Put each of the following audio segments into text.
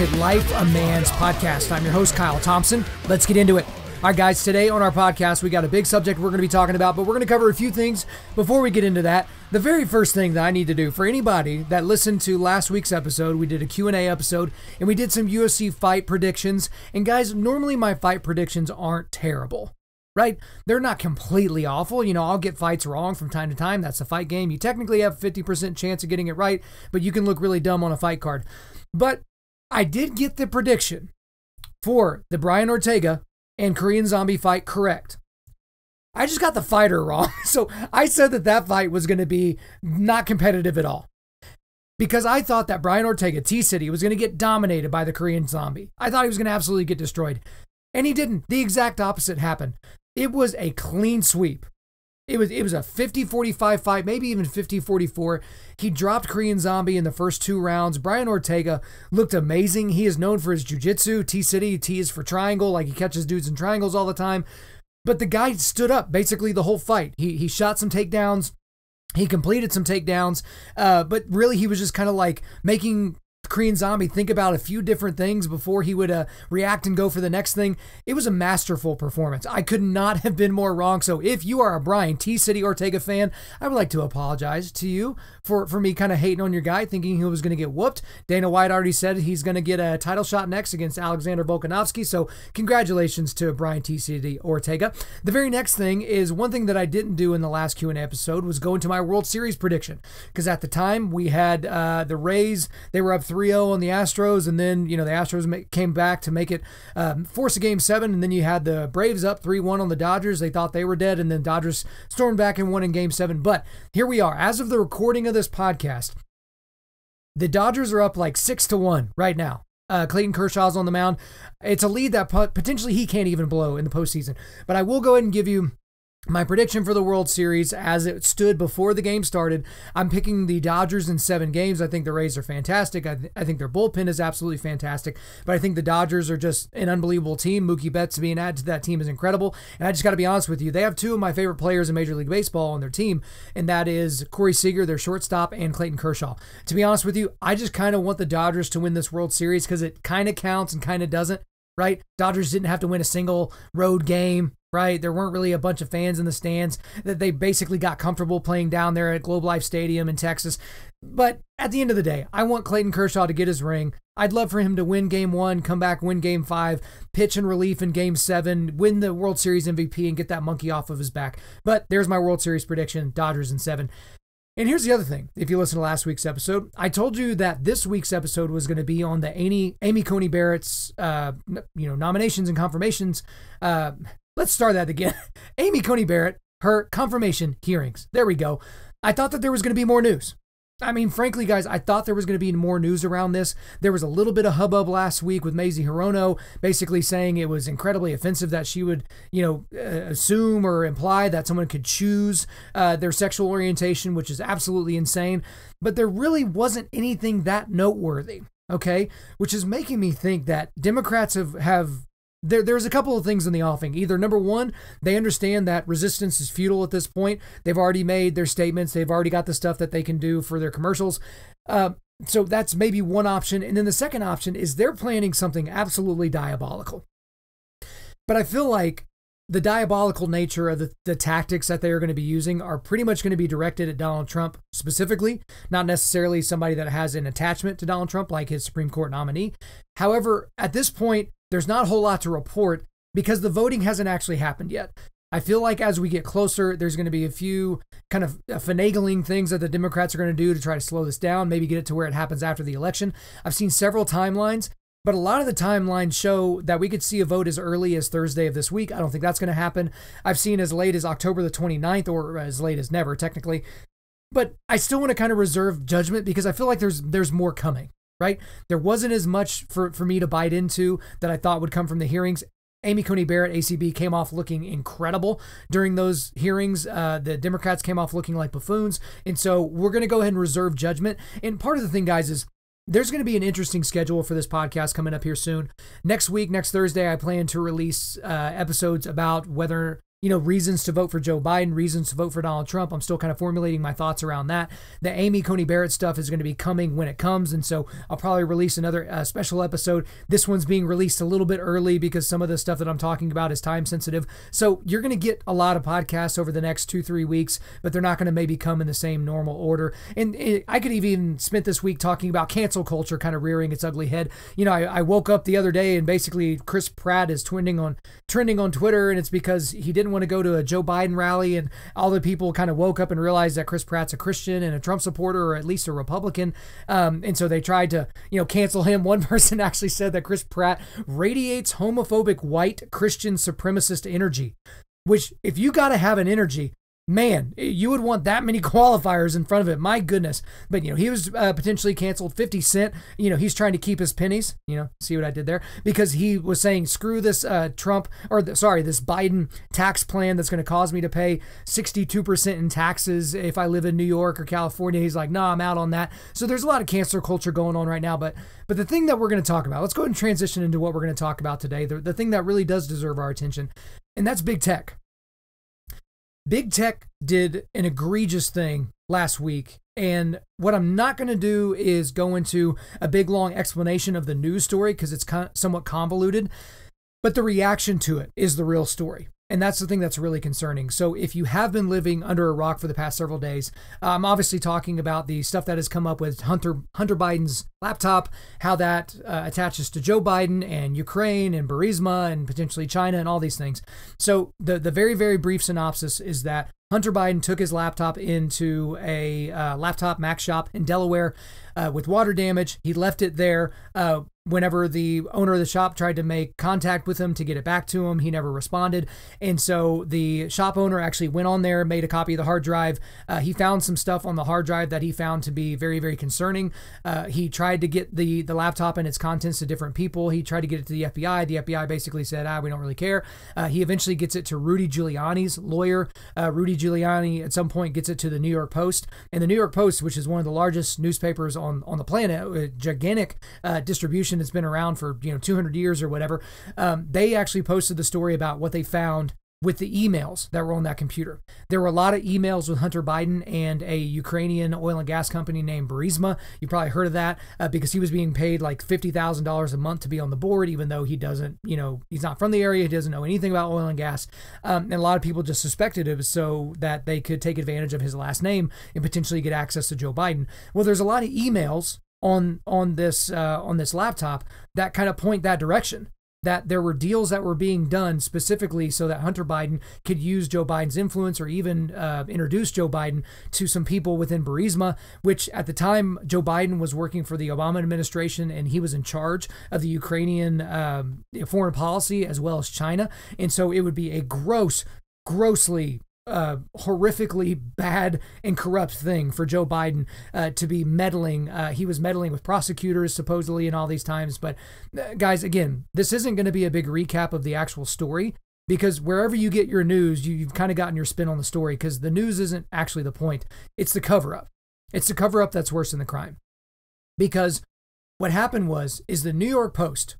Undaunted.Life, a man's podcast. I'm your host, Kyle Thompson. Let's get into it. All right, guys, today on our podcast, we got a big subject we're going to be talking about, but we're going to cover a few things before we get into that. The very first thing that I need to do for anybody that listened to last week's episode, we did a Q&A episode, and we did some UFC fight predictions. And guys, normally my fight predictions aren't terrible, right? They're not completely awful. You know, I'll get fights wrong from time to time. That's a fight game. You technically have a 50% chance of getting it right, but you can look really dumb on a fight card. But I did get the prediction for the Brian Ortega and Korean Zombie fight correct. I just got the fighter wrong. So I said that fight was going to be not competitive at all. Because I thought that Brian Ortega, T-City, was going to get dominated by the Korean Zombie. I thought he was going to absolutely get destroyed. And he didn't. The exact opposite happened. It was a clean sweep. It was a 50-45 fight, maybe even 50-44. He dropped Korean Zombie in the first 2 rounds. Brian Ortega looked amazing. He is known for his jiu-jitsu. T-City, T is for triangle, like he catches dudes in triangles all the time. But the guy stood up basically the whole fight. He shot some takedowns. He completed some takedowns. But really he was just kind of like making Korean Zombie think about a few different things before he would react and go for the next thing. It was a masterful performance. I could not have been more wrong. So if you are a Brian T-City Ortega fan, I would like to apologize to you for me kind of hating on your guy, thinking he was going to get whooped. Dana White already said he's going to get a title shot next against Alexander Volkanovski. So congratulations to Brian T-City Ortega. The very next thing is one thing that I didn't do in the last Q&A episode was go into my World Series prediction. Because at the time we had the Rays, they were up 3-0 on the Astros, and then, you know, the Astros came back to make it force a game 7, and then you had the Braves up 3-1 on the Dodgers. They thought they were dead, and then Dodgers stormed back and won in game 7. But here we are. As of the recording of this podcast, the Dodgers are up like 6-1 right now. Clayton Kershaw's on the mound. It's a lead that potentially he can't even blow in the postseason. But I will go ahead and give you my prediction for the World Series as it stood before the game started. I'm picking the Dodgers in 7 games. I think the Rays are fantastic. I think their bullpen is absolutely fantastic. But I think the Dodgers are just an unbelievable team. Mookie Betts being added to that team is incredible. And I just got to be honest with you. They have 2 of my favorite players in Major League Baseball on their team, and that is Corey Seager, their shortstop, and Clayton Kershaw. To be honest with you, I just kind of want the Dodgers to win this World Series because it kind of counts and kind of doesn't, right? Dodgers didn't have to win a single road game, right? There weren't really a bunch of fans in the stands, that they basically got comfortable playing down there at Globe Life Stadium in Texas. But at the end of the day, I want Clayton Kershaw to get his ring. I'd love for him to win game 1, come back, win game 5, pitch in relief in game 7, win the World Series MVP and get that monkey off of his back. But there's my World Series prediction, Dodgers in 7. And here's the other thing. If you listen to last week's episode, I told you that this week's episode was going to be on the Amy Coney Barrett's, nominations and confirmations. Let's start that again. Amy Coney Barrett, her confirmation hearings. There we go. I thought that there was going to be more news. I mean, frankly, guys, I thought there was going to be more news around this. There was a little bit of hubbub last week with Mazie Hirono basically saying it was incredibly offensive that she would, assume or imply that someone could choose their sexual orientation, which is absolutely insane. But there really wasn't anything that noteworthy, okay? Which is making me think that Democrats have There's a couple of things in the offing. Either number one, they understand that resistance is futile at this point. They've already made their statements. They've already got the stuff that they can do for their commercials. So that's maybe one option. And then the second option is they're planning something absolutely diabolical. But I feel like the diabolical nature of the tactics that they are going to be using are pretty much going to be directed at Donald Trump specifically, not necessarily somebody that has an attachment to Donald Trump like his Supreme Court nominee. However, at this point, there's not a whole lot to report because the voting hasn't actually happened yet. I feel like as we get closer, there's going to be a few kind of finagling things that the Democrats are going to do to try to slow this down, maybe get it to where it happens after the election. I've seen several timelines, but a lot of the timelines show that we could see a vote as early as Thursday of this week. I don't think that's going to happen. I've seen as late as October the 29th, or as late as never, technically. But I still want to kind of reserve judgment because I feel like there's more coming. Right? There wasn't as much for me to bite into that I thought would come from the hearings. Amy Coney Barrett, ACB, came off looking incredible during those hearings. The Democrats came off looking like buffoons. And so we're going to go ahead and reserve judgment. And part of the thing, guys, is there's going to be an interesting schedule for this podcast coming up here soon. Next week, next Thursday, I plan to release episodes about whether reasons to vote for Joe Biden, reasons to vote for Donald Trump. I'm still kind of formulating my thoughts around that. The Amy Coney Barrett stuff is going to be coming when it comes, and so I'll probably release another special episode. This one's being released a little bit early because some of the stuff that I'm talking about is time sensitive. So you're going to get a lot of podcasts over the next 2-3 weeks, but they're not going to maybe come in the same normal order. And I could have even spent this week talking about cancel culture kind of rearing its ugly head. I woke up the other day and basically Chris Pratt is trending on Twitter, and it's because he didn't want to go to a Joe Biden rally, and all the people kind of woke up and realized that Chris Pratt's a Christian and a Trump supporter, or at least a Republican. And so they tried to, cancel him. One person actually said that Chris Pratt radiates homophobic white Christian supremacist energy, which if you got to have an energy, man, you would want that many qualifiers in front of it. My goodness. But, he was potentially canceled. 50 Cent, he's trying to keep his pennies, see what I did there? Because he was saying, screw this this Biden tax plan that's going to cause me to pay 62% in taxes if I live in New York or California. He's like, no, I'm out on that. So there's a lot of cancel culture going on right now. But the thing that we're going to talk about, let's go ahead and transition into what we're going to talk about today. The thing that really does deserve our attention, and that's big tech. Big tech did an egregious thing last week, and what I'm not going to do is go into a big long explanation of the news story because it's somewhat convoluted, but the reaction to it is the real story. And that's the thing that's really concerning. So if you have been living under a rock for the past several days, I'm obviously talking about the stuff that has come up with Hunter Biden's laptop, how that attaches to Joe Biden and Ukraine and Burisma and potentially China and all these things. So the very, very brief synopsis is that Hunter Biden took his laptop into a laptop Mac shop in Delaware with water damage. He left it there. Whenever the owner of the shop tried to make contact with him to get it back to him, he never responded. And so the shop owner actually went on there, made a copy of the hard drive. He found some stuff on the hard drive that he found to be very, very concerning. He tried to get the laptop and its contents to different people. He tried to get it to the FBI. The FBI basically said, we don't really care. He eventually gets it to Rudy Giuliani's lawyer. Rudy Giuliani at some point gets it to the New York Post. And the New York Post, which is one of the largest newspapers on the planet, gigantic distribution, it's been around for 200 years or whatever. They actually posted the story about what they found with the emails that were on that computer. There were a lot of emails with Hunter Biden and a Ukrainian oil and gas company named Burisma. You probably heard of that because he was being paid like $50,000 a month to be on the board, even though he doesn't, he's not from the area. He doesn't know anything about oil and gas. And a lot of people just suspected it was so that they could take advantage of his last name and potentially get access to Joe Biden. Well, there's a lot of emails on this laptop that kind of point that direction, that there were deals that were being done specifically so that Hunter Biden could use Joe Biden's influence or even introduce Joe Biden to some people within Burisma, which at the time Joe Biden was working for the Obama administration and he was in charge of the Ukrainian foreign policy as well as China. And so it would be a grossly horrifically bad and corrupt thing for Joe Biden to be meddling. He was meddling with prosecutors supposedly in all these times. But guys, again, this isn't going to be a big recap of the actual story because wherever you get your news, you've kind of gotten your spin on the story because the news isn't actually the point. It's the cover-up. It's the cover-up that's worse than the crime. Because what happened is the New York Post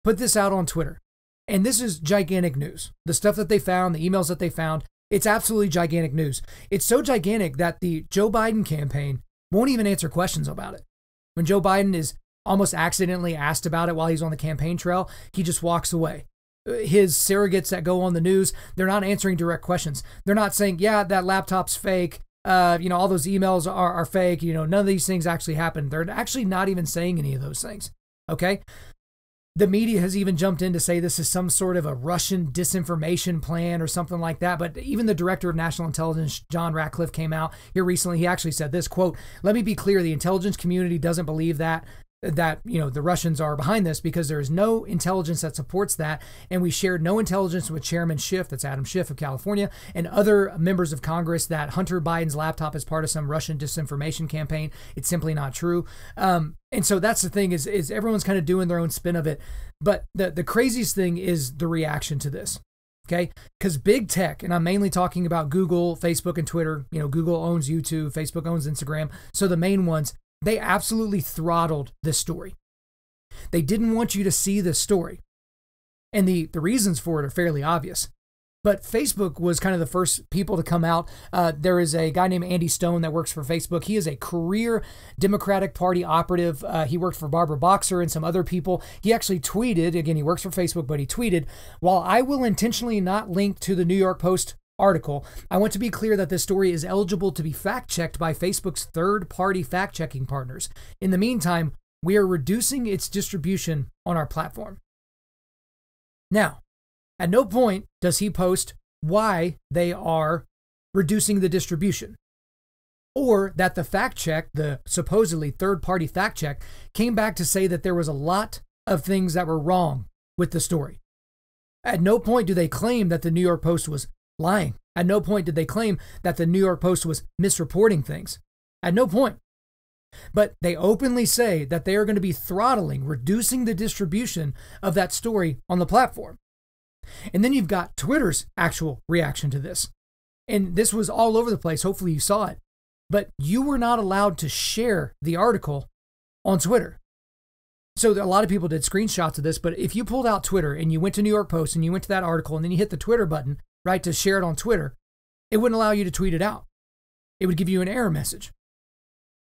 put this out on Twitter. And this is gigantic news. The stuff that they found, the emails that they found, it's absolutely gigantic news. It's so gigantic that the Joe Biden campaign won't even answer questions about it. When Joe Biden is almost accidentally asked about it while he's on the campaign trail, he just walks away. His surrogates that go on the news, they're not answering direct questions. They're not saying, yeah, that laptop's fake. All those emails are fake. None of these things actually happened. They're actually not even saying any of those things. Okay? The media has even jumped in to say this is some sort of a Russian disinformation plan or something like that. But even the director of national intelligence, John Ratcliffe, came out here recently. He actually said this, quote, "Let me be clear. The intelligence community doesn't believe that the Russians are behind this because there is no intelligence that supports that. And we shared no intelligence with Chairman Schiff, that's Adam Schiff of California, and other members of Congress that Hunter Biden's laptop is part of some Russian disinformation campaign. It's simply not true." And so that's the thing is everyone's kind of doing their own spin of it. But the craziest thing is the reaction to this. Okay, because big tech, and I'm mainly talking about Google, Facebook, and Twitter. Google owns YouTube, Facebook owns Instagram. So the main ones, they absolutely throttled this story. They didn't want you to see this story. And the reasons for it are fairly obvious. But Facebook was kind of the first people to come out. There is a guy named Andy Stone that works for Facebook. He is a career Democratic Party operative. He worked for Barbara Boxer and some other people. He actually tweeted, again, he works for Facebook, but he tweeted, "While I will intentionally not link to the New York Post article, I want to be clear that this story is eligible to be fact-checked by Facebook's third-party fact-checking partners. In the meantime, we are reducing its distribution on our platform." Now, at no point does he post why they are reducing the distribution, or that the fact check, the supposedly third-party fact check, came back to say that there was a lot of things that were wrong with the story. At no point do they claim that the New York Post was lying. At no point did they claim that the New York Post was misreporting things. At no point. But they openly say that they are going to be throttling, reducing the distribution of that story on the platform. And then you've got Twitter's actual reaction to this. And this was all over the place. Hopefully you saw it. But you were not allowed to share the article on Twitter. So a lot of people did screenshots of this, but if you pulled out Twitter and you went to New York Post and you went to that article and then you hit the Twitter button, right, to share it on Twitter, it wouldn't allow you to tweet it out. It would give you an error message.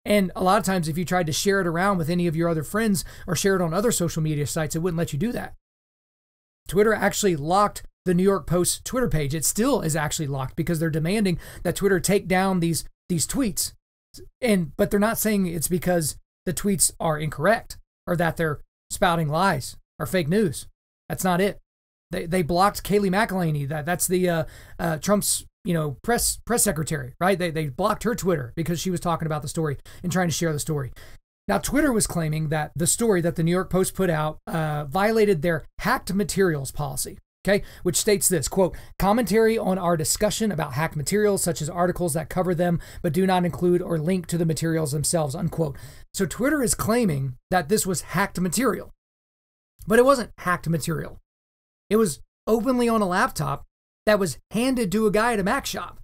And a lot of times if you tried to share it around with any of your other friends or share it on other social media sites, it wouldn't let you do that. Twitter actually locked the New York Post Twitter page. It still is actually locked because they're demanding that Twitter take down these tweets. But they're not saying it's because the tweets are incorrect or that they're spouting lies or fake news. That's not it. They blocked Kayleigh McEnany. That's the Trump's press secretary, right? They blocked her Twitter because she was talking about the story and trying to share the story. Now, Twitter was claiming that the story that the New York Post put out violated their hacked materials policy, okay, which states this, quote, "Commentary on our discussion about hacked materials, such as articles that cover them but do not include or link to the materials themselves," unquote. So Twitter is claiming that this was hacked material, but it wasn't hacked material. It was openly on a laptop that was handed to a guy at a Mac shop.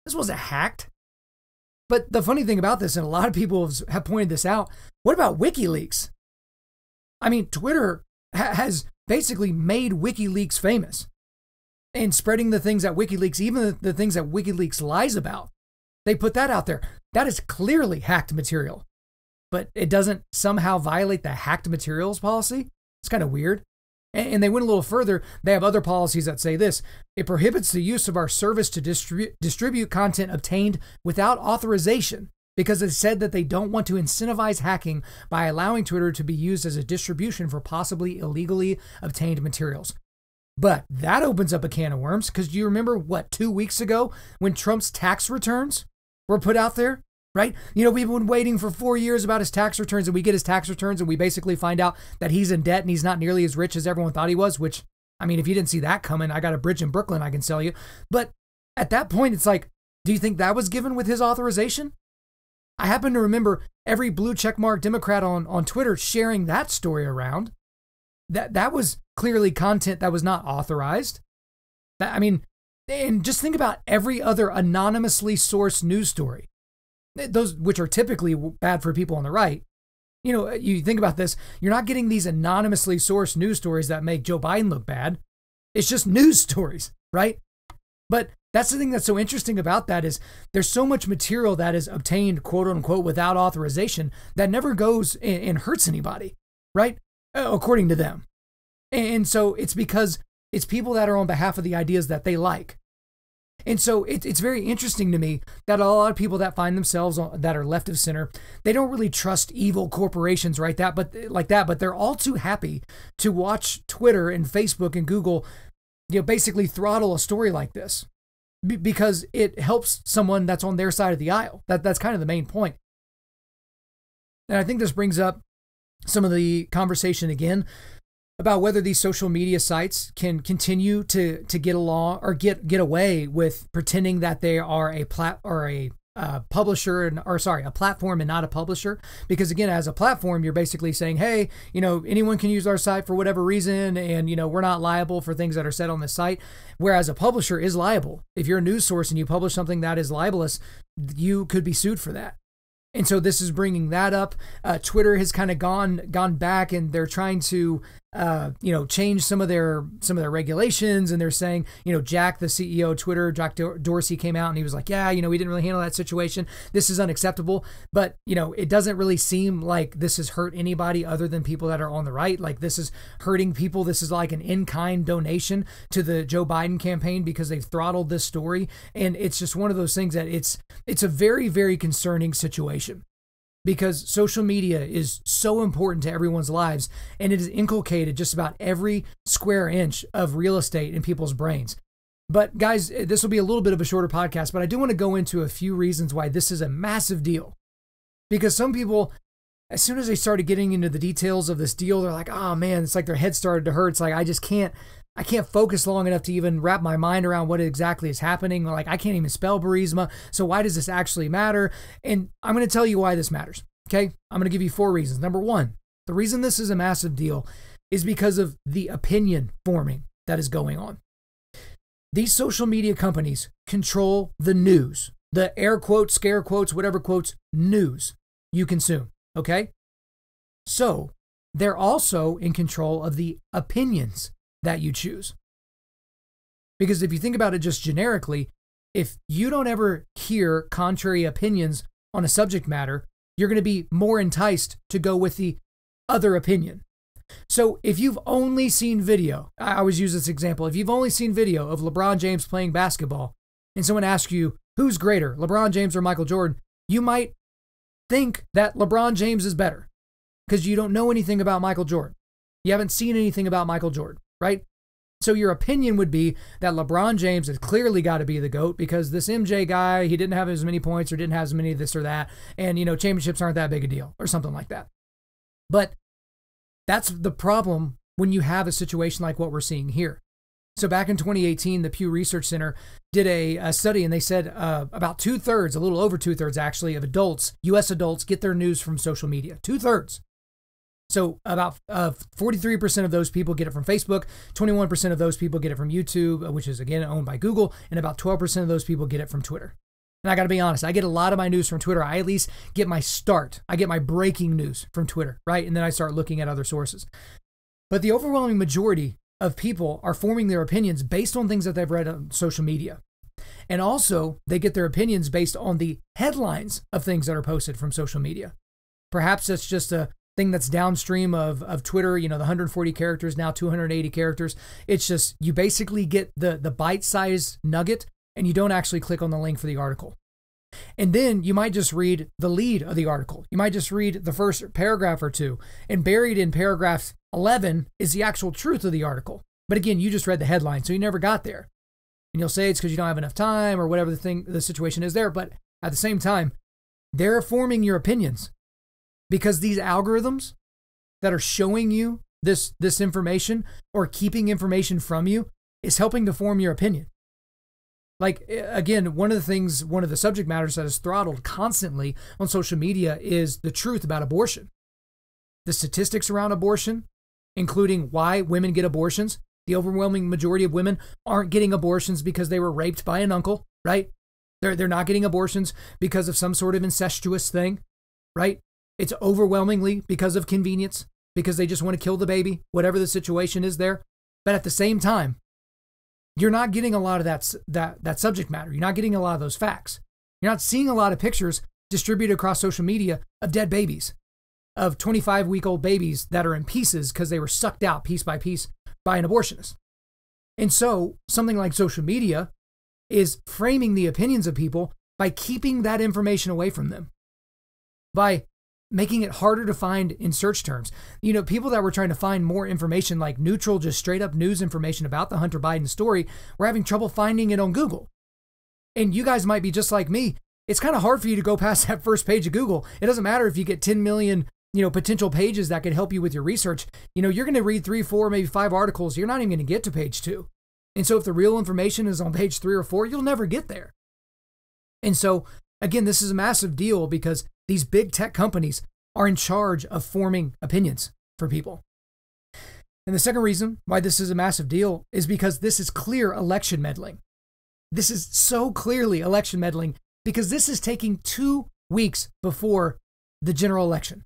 This wasn't hacked. But the funny thing about this, and a lot of people have pointed this out, what about WikiLeaks? I mean, Twitter has basically made WikiLeaks famous and spreading the things that WikiLeaks, even the things that WikiLeaks lies about. They put that out there. That is clearly hacked material, but it doesn't somehow violate the hacked materials policy. It's kind of weird. And they went a little further. They have other policies that say this: "It prohibits the use of our service to distribute content obtained without authorization," because it said that they don't want to incentivize hacking by allowing Twitter to be used as a distribution for possibly illegally obtained materials. But that opens up a can of worms, because do you remember, 2 weeks ago when Trump's tax returns were put out there? Right? We've been waiting for 4 years about his tax returns, and we get his tax returns and we basically find out that he's in debt and he's not nearly as rich as everyone thought he was, which, I mean, if you didn't see that coming, I got a bridge in Brooklyn I can sell you. But at that point, it's like, do you think that was given with his authorization? I happen to remember every blue checkmark Democrat on Twitter sharing that story around. That was clearly content that was not authorized. And just think about every other anonymously sourced news story. Those which are typically bad for people on the right. You think about this, you're not getting these anonymously sourced news stories that make Joe Biden look bad. It's just news stories, right? But that's the thing that's so interesting about that is there's so much material that is obtained, quote unquote, without authorization that never goes and hurts anybody, right? According to them. And so it's because it's people that are on behalf of the ideas that they like. And so it's very interesting to me that a lot of people that find themselves that are left of center, they don't really trust evil corporations like that, but they're all too happy to watch Twitter and Facebook and Google, basically throttle a story like this because it helps someone that's on their side of the aisle. That's kind of the main point. And I think this brings up some of the conversation again about whether these social media sites can continue to get along or get away with pretending that they are a publisher a platform and not a publisher. Because again, as a platform, you're basically saying, hey, anyone can use our site for whatever reason, and we're not liable for things that are said on the site. Whereas a publisher is liable. If you're a news source and you publish something that is libelous, you could be sued for that. And so this is bringing that up. Twitter has kind of gone back, and they're trying to change some of their regulations, and they're saying, Jack, the CEO of Twitter, Jack Dorsey, came out and he was like, yeah, we didn't really handle that situation. This is unacceptable. But, it doesn't really seem like this has hurt anybody other than people that are on the right. Like, this is hurting people. This is like an in-kind donation to the Joe Biden campaign because they've throttled this story. And it's just one of those things that it's a very, very concerning situation, because social media is so important to everyone's lives, and it has inculcated just about every square inch of real estate in people's brains. But guys, this will be a little bit of a shorter podcast, but I do want to go into a few reasons why this is a massive deal. Because some people, as soon as they started getting into the details of this deal, they're like, oh man, it's like their head started to hurt. It's like, I can't focus long enough to even wrap my mind around what exactly is happening. Like, I can't even spell Burisma. So why does this actually matter? And I'm going to tell you why this matters. Okay. I'm going to give you 4 reasons. Number 1, the reason this is a massive deal is because of the opinion forming that is going on. These social media companies control the news, the air quotes, scare quotes, whatever quotes, news you consume. Okay. So they're also in control of the opinions that you choose. Because if you think about it just generically, if you don't ever hear contrary opinions on a subject matter, you're going to be more enticed to go with the other opinion. So if you've only seen video, I always use this example, if you've only seen video of LeBron James playing basketball and someone asks you, who's greater, LeBron James or Michael Jordan, you might think that LeBron James is better because you don't know anything about Michael Jordan. You haven't seen anything about Michael Jordan, right? So your opinion would be that LeBron James has clearly got to be the GOAT because this MJ guy, he didn't have as many points or didn't have as many of this or that. And, championships aren't that big a deal or something like that. But that's the problem when you have a situation like what we're seeing here. So back in 2018, the Pew Research Center did a study, and they said about 2/3, a little over 2/3 actually, of adults, U.S. adults, get their news from social media. 2/3. So about 43% of those people get it from Facebook, 21% of those people get it from YouTube, which is again owned by Google, and about 12% of those people get it from Twitter. And I got to be honest, I get a lot of my news from Twitter. I at least get my start. I get my breaking news from Twitter, right? And then I start looking at other sources. But the overwhelming majority of people are forming their opinions based on things that they've read on social media. And also, they get their opinions based on the headlines of things that are posted from social media. Perhaps it's just a thing that's downstream of Twitter, the 140 characters, now 280 characters. It's just, you basically get the bite-sized nugget and you don't actually click on the link for the article. And then you might just read the lead of the article. You might just read the first paragraph or two, and buried in paragraph 11 is the actual truth of the article. But again, you just read the headline, so you never got there. And you'll say it's because you don't have enough time or whatever the situation is there. But at the same time, they're forming your opinions. Because these algorithms that are showing you this information or keeping information from you is helping to form your opinion. Like, again, one of the subject matters that is throttled constantly on social media is the truth about abortion. The statistics around abortion, including why women get abortions. The overwhelming majority of women aren't getting abortions because they were raped by an uncle, right? They're not getting abortions because of some sort of incestuous thing, right? It's overwhelmingly because of convenience, because they just want to kill the baby, whatever the situation is there. But at the same time, you're not getting a lot of that subject matter. You're not getting a lot of those facts. You're not seeing a lot of pictures distributed across social media of dead babies, of 25-week-old babies that are in pieces because they were sucked out piece by piece by an abortionist. And so something like social media is framing the opinions of people by keeping that information away from them, by making it harder to find in search terms. People that were trying to find more information, like neutral, just straight up news information about the Hunter Biden story, were having trouble finding it on Google. And you guys might be just like me. It's kind of hard for you to go past that first page of Google. It doesn't matter if you get 10 million, potential pages that could help you with your research. You're going to read 3, 4, maybe 5 articles. You're not even going to get to page 2. And so if the real information is on page 3 or 4, you'll never get there. And so again, this is a massive deal because these big tech companies are in charge of forming opinions for people. And the second reason why this is a massive deal is because this is clear election meddling. This is so clearly election meddling because this is taking 2 weeks before the general election.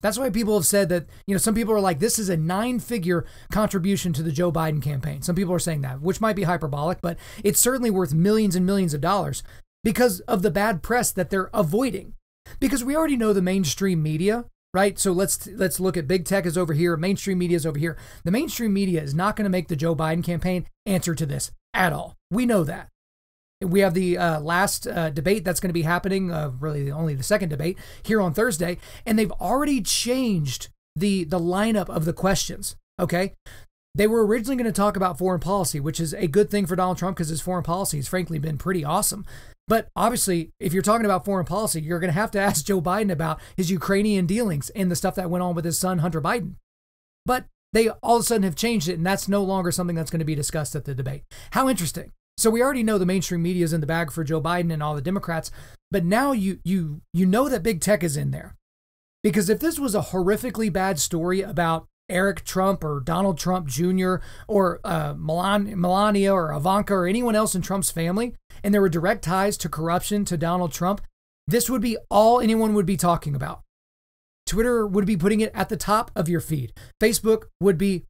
That's why people have said that, some people are like, this is a 9-figure contribution to the Joe Biden campaign. Some people are saying that, which might be hyperbolic, but it's certainly worth millions and millions of dollars because of the bad press that they're avoiding. Because we already know the mainstream media, right? So let's look at big tech is over here, mainstream media is over here. The mainstream media is not going to make the Joe Biden campaign answer to this at all. We know that. We have the last debate that's going to be happening, really only the second debate here on Thursday, and they've already changed the lineup of the questions, okay? They were originally going to talk about foreign policy, which is a good thing for Donald Trump because his foreign policy has frankly been pretty awesome. But obviously, if you're talking about foreign policy, you're going to have to ask Joe Biden about his Ukrainian dealings and the stuff that went on with his son, Hunter Biden. But they all of a sudden have changed it, and that's no longer something that's going to be discussed at the debate. How interesting. So we already know the mainstream media is in the bag for Joe Biden and all the Democrats, but now you know that big tech is in there. Because if this was a horrifically bad story about Eric Trump or Donald Trump Jr. or Melania or Ivanka or anyone else in Trump's family, and there were direct ties to corruption to Donald Trump, this would be all anyone would be talking about. Twitter would be putting it at the top of your feed. Facebook would be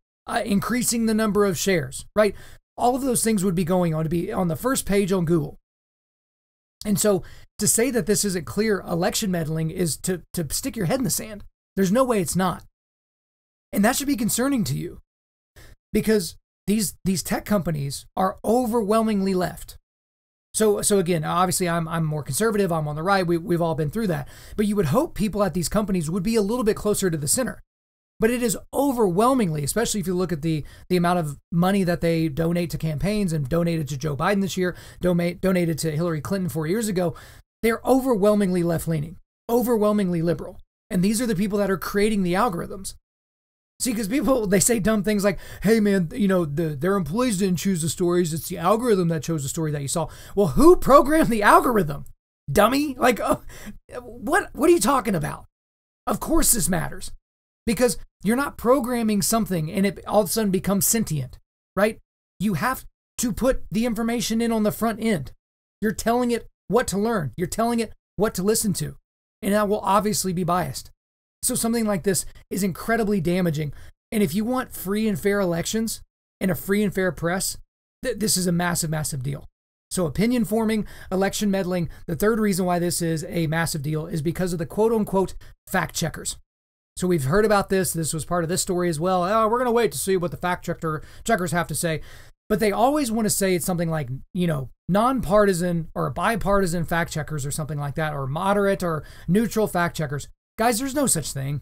increasing the number of shares, right? All of those things would be going on to be on the first page on Google. And so to say that this isn't clear election meddling is to stick your head in the sand. There's no way it's not. And that should be concerning to you because these tech companies are overwhelmingly left. So again, obviously I'm more conservative. I'm on the right. We've all been through that. But you would hope people at these companies would be a little bit closer to the center. But it is overwhelmingly, especially if you look at the amount of money that they donate to campaigns and donated to Joe Biden this year, donated to Hillary Clinton 4 years ago, they're overwhelmingly left-leaning, overwhelmingly liberal. And these are the people that are creating the algorithms. See, because people, they say dumb things like, hey man, their employees didn't choose the stories. It's the algorithm that chose the story that you saw. Well, who programmed the algorithm? Dummy? Like, what are you talking about? Of course this matters. Because you're not programming something and it all of a sudden becomes sentient, right? You have to put the information in on the front end. You're telling it what to learn. You're telling it what to listen to. And that will obviously be biased. So something like this is incredibly damaging. And if you want free and fair elections and a free and fair press, this is a massive, massive deal. So opinion forming, election meddling, the third reason why this is a massive deal is because of the quote unquote fact checkers. So we've heard about this. This was part of this story as well. Oh, we're going to wait to see what the fact checkers have to say. But they always want to say it's something like, nonpartisan or bipartisan fact checkers or something like that, or moderate or neutral fact checkers. Guys, there's no such thing.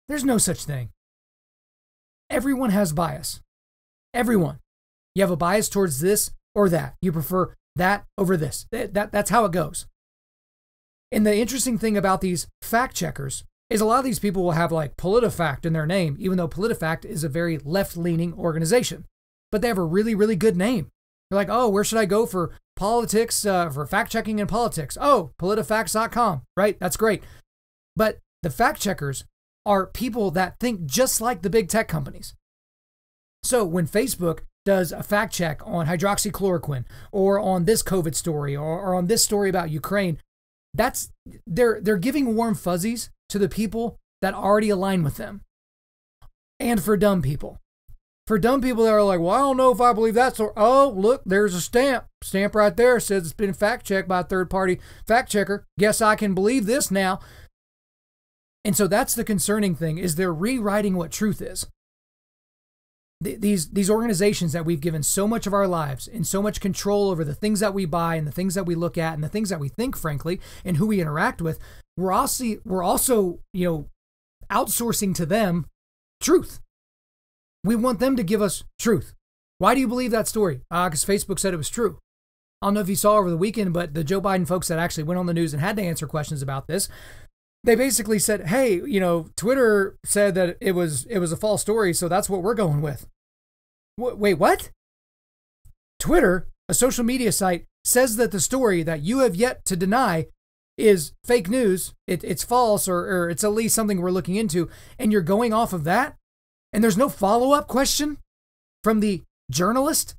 There's no such thing. Everyone has bias. Everyone. You have a bias towards this or that. You prefer that over this. That's how it goes. And the interesting thing about these fact checkers is a lot of these people will have like PolitiFact in their name, even though PolitiFact is a very left-leaning organization. But they have a really, really good name. They're like, oh, where should I go for politics, for fact-checking and politics? Oh, politifacts.com, right? That's great. But the fact checkers are people that think just like the big tech companies. So when Facebook does a fact check on hydroxychloroquine or on this COVID story or on this story about Ukraine, they're giving warm fuzzies to the people that already align with them. And for dumb people. For dumb people that are like, well, I don't know if I believe that. So, oh, look, there's a stamp. Stamp right there says it's been fact checked by a third-party fact checker. Guess I can believe this now. And so that's the concerning thing, is they're rewriting what truth is. These organizations that we've given so much of our lives and so much control over the things that we buy and the things that we look at and the things that we think, frankly, and who we interact with, we're also outsourcing to them truth. We want them to give us truth. Why do you believe that story? Because Facebook said it was true. I don't know if you saw over the weekend, but the Joe Biden folks that actually went on the news and had to answer questions about this, they basically said, hey, Twitter said that it was a false story, so that's what we're going with. Wait, what? Twitter, a social media site, says that the story that you have yet to deny is fake news, it's false, or it's at least something we're looking into, and you're going off of that? And there's no follow-up question from the journalist?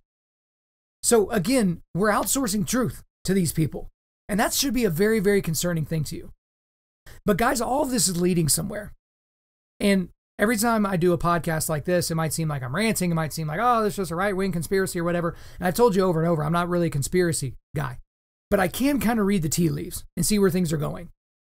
So again, we're outsourcing truth to these people. And that should be a very, very concerning thing to you. But guys, all of this is leading somewhere. And every time I do a podcast like this, it might seem like I'm ranting. It might seem like, oh, this is just a right-wing conspiracy or whatever. And I've told you over and over, I'm not really a conspiracy guy. But I can kind of read the tea leaves and see where things are going.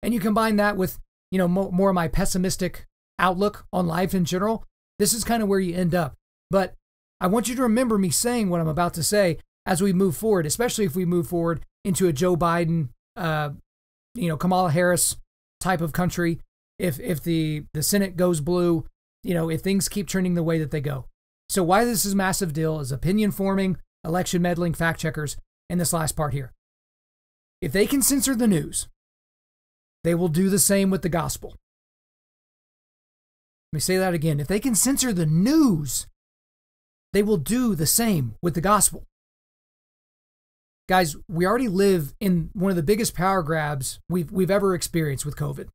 And you combine that with, more of my pessimistic outlook on life in general, this is kind of where you end up. But I want you to remember me saying what I'm about to say as we move forward, especially if we move forward into a Joe Biden, Kamala Harris type of country. If the Senate goes blue, if things keep trending the way that they go. So why this is a massive deal is opinion forming, election meddling, fact checkers, and this last part here. If they can censor the news, they will do the same with the gospel. Let me say that again. If they can censor the news, they will do the same with the gospel. Guys, we already live in one of the biggest power grabs we've ever experienced with COVID.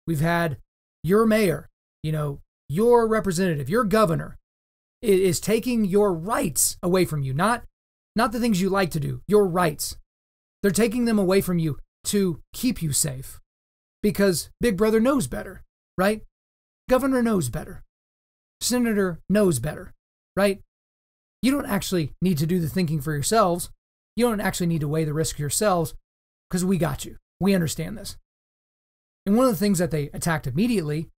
We've had your mayor, your representative, your governor is taking your rights away from you. Not the things you like to do, your rights. They're taking them away from you to keep you safe because Big Brother knows better, right? Governor knows better. Senator knows better, right? You don't actually need to do the thinking for yourselves. You don't actually need to weigh the risk yourselves because we got you. We understand this. And one of the things that they attacked immediately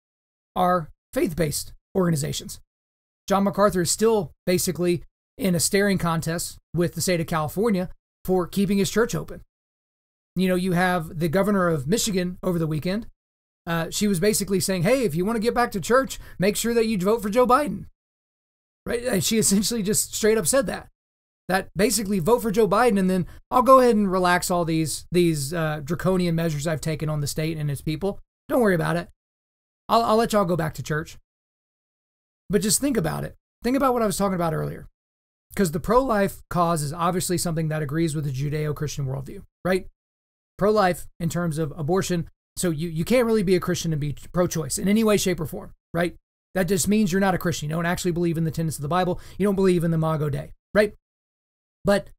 are faith-based organizations. John MacArthur is still basically in a staring contest with the state of California for keeping his church open. You have the governor of Michigan over the weekend. She was basically saying, hey, if you want to get back to church, make sure that you vote for Joe Biden. Right? And she essentially just straight up said that basically vote for Joe Biden, and then I'll go ahead and relax all these draconian measures I've taken on the state and its people. Don't worry about it. I'll let y'all go back to church. But just think about it. Think about what I was talking about earlier. Because the pro-life cause is obviously something that agrees with the Judeo-Christian worldview, right? Pro-life in terms of abortion. So you can't really be a Christian and be pro-choice in any way, shape, or form, right? That just means you're not a Christian. You don't actually believe in the tenets of the Bible. You don't believe in the Imago Dei, right? But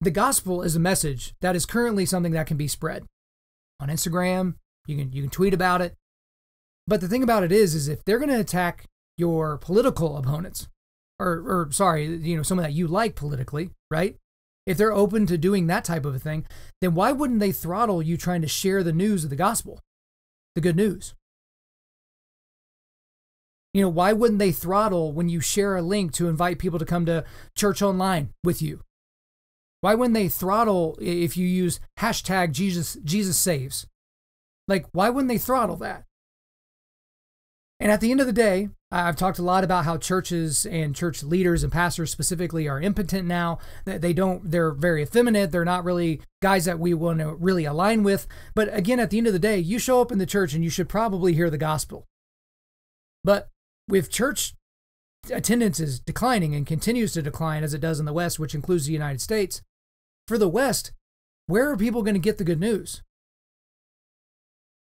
the gospel is a message that is currently something that can be spread on Instagram. You can tweet about it. But the thing about it is if they're going to attack your political opponents, or someone that you like politically, right? If they're open to doing that type of a thing, then why wouldn't they throttle you trying to share the news of the gospel, the good news? Why wouldn't they throttle when you share a link to invite people to come to church online with you? Why wouldn't they throttle if you use hashtag Jesus saves? Why wouldn't they throttle that? And at the end of the day, I've talked a lot about how churches and church leaders and pastors specifically are impotent now. They're very effeminate. They're not really guys that we want to really align with. But again, at the end of the day, you show up in the church and you should probably hear the gospel. But with church attendance is declining and continues to decline as it does in the West, which includes the United States. For the West, where are people going to get the good news?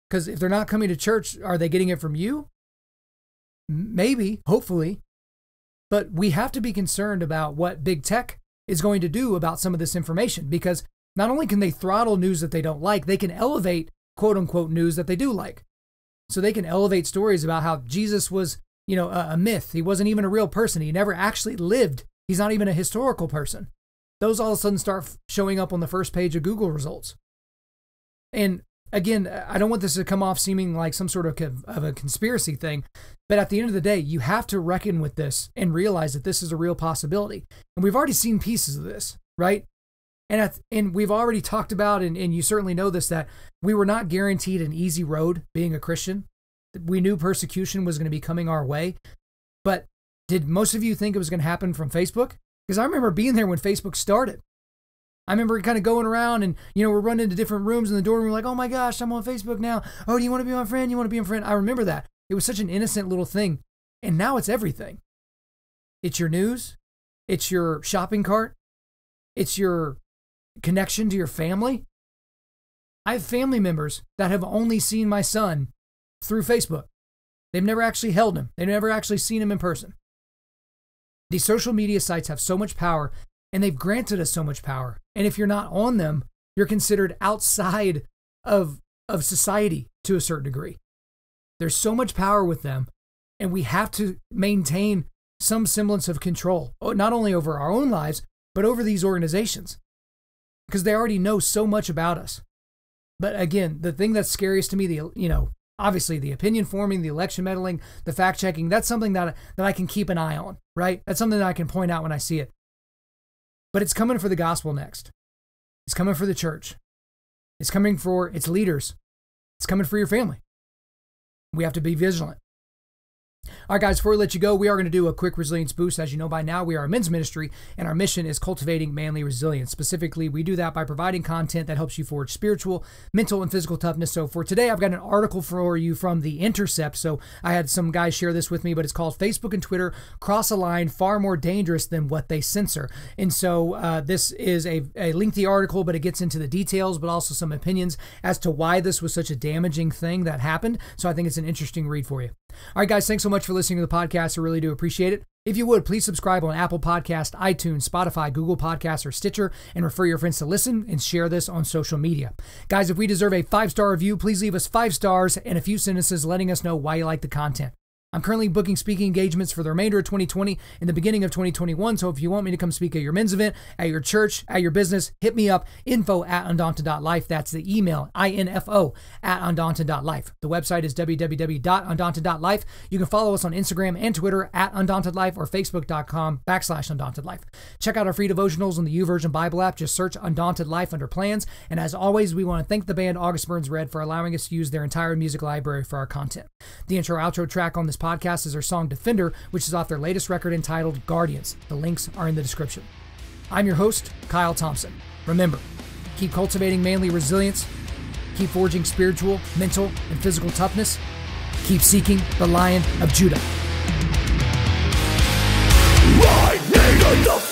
Because if they're not coming to church, are they getting it from you? Maybe, hopefully. But we have to be concerned about what big tech is going to do about some of this information, because not only can they throttle news that they don't like, they can elevate quote unquote news that they do like. So they can elevate stories about how Jesus was, a myth. He wasn't even a real person. He never actually lived. He's not even a historical person. Those all of a sudden start showing up on the first page of Google results. And again, I don't want this to come off seeming like some sort of a conspiracy thing, but at the end of the day, you have to reckon with this and realize that this is a real possibility. And we've already seen pieces of this, right? And we've already talked about, and you certainly know this, that we were not guaranteed an easy road being a Christian. We knew persecution was going to be coming our way. But did most of you think it was going to happen from Facebook? Because I remember being there when Facebook started. I remember kind of going around and, we're running into different rooms in the dorm. We're like, oh my gosh, I'm on Facebook now. Oh, do you want to be my friend? You want to be my friend? I remember that. It was such an innocent little thing. And now it's everything. It's your news. It's your shopping cart. It's your connection to your family. I have family members that have only seen my son through Facebook. They've never actually held him. They've never actually seen him in person. These social media sites have so much power, and they've granted us so much power. And if you're not on them, you're considered outside of of society to a certain degree. There's so much power with them, and we have to maintain some semblance of control, not only over our own lives, but over these organizations, because they already know so much about us. But again, the thing that's scariest to me, obviously the opinion forming, the election meddling, the fact checking, that's something that I can keep an eye on, right? That's something that I can point out when I see it. But it's coming for the gospel next. It's coming for the church. It's coming for its leaders. It's coming for your family. We have to be vigilant. All right, guys, before we let you go, we are going to do a quick resilience boost. As you know by now, we are a men's ministry, and our mission is cultivating manly resilience. Specifically, we do that by providing content that helps you forge spiritual, mental, and physical toughness. So for today, I've got an article for you from The Intercept. So I had some guys share this with me, but it's called Facebook and Twitter Cross a Line Far More Dangerous Than What They Censor. And so this is a lengthy article, but it gets into the details, but also some opinions as to why this was such a damaging thing that happened. So I think it's an interesting read for you. All right, guys, thanks so much for listening to the podcast. I really do appreciate it. If you would, please subscribe on Apple Podcast, iTunes, Spotify, Google Podcasts, or Stitcher, and refer your friends to listen and share this on social media. Guys, if we deserve a 5-star review, please leave us 5 stars and a few sentences letting us know why you like the content. I'm currently booking speaking engagements for the remainder of 2020 and the beginning of 2021. So if you want me to come speak at your men's event, at your church, at your business, hit me up, info@Undaunted.Life. That's the email, info@Undaunted.Life. The website is www.Undaunted.Life. You can follow us on Instagram and Twitter @Undaunted.Life or Facebook.com/Undaunted.Life. Check out our free devotionals on the YouVersion Bible app. Just search Undaunted.Life under plans. And as always, we want to thank the band August Burns Red for allowing us to use their entire music library for our content. The intro-outro track on this podcast is our song Defender, which is off their latest record entitled Guardians. The links are in the description. I'm your host, Kyle Thompson. Remember, keep cultivating manly resilience, keep forging spiritual, mental, and physical toughness, keep seeking the Lion of Judah. I needed the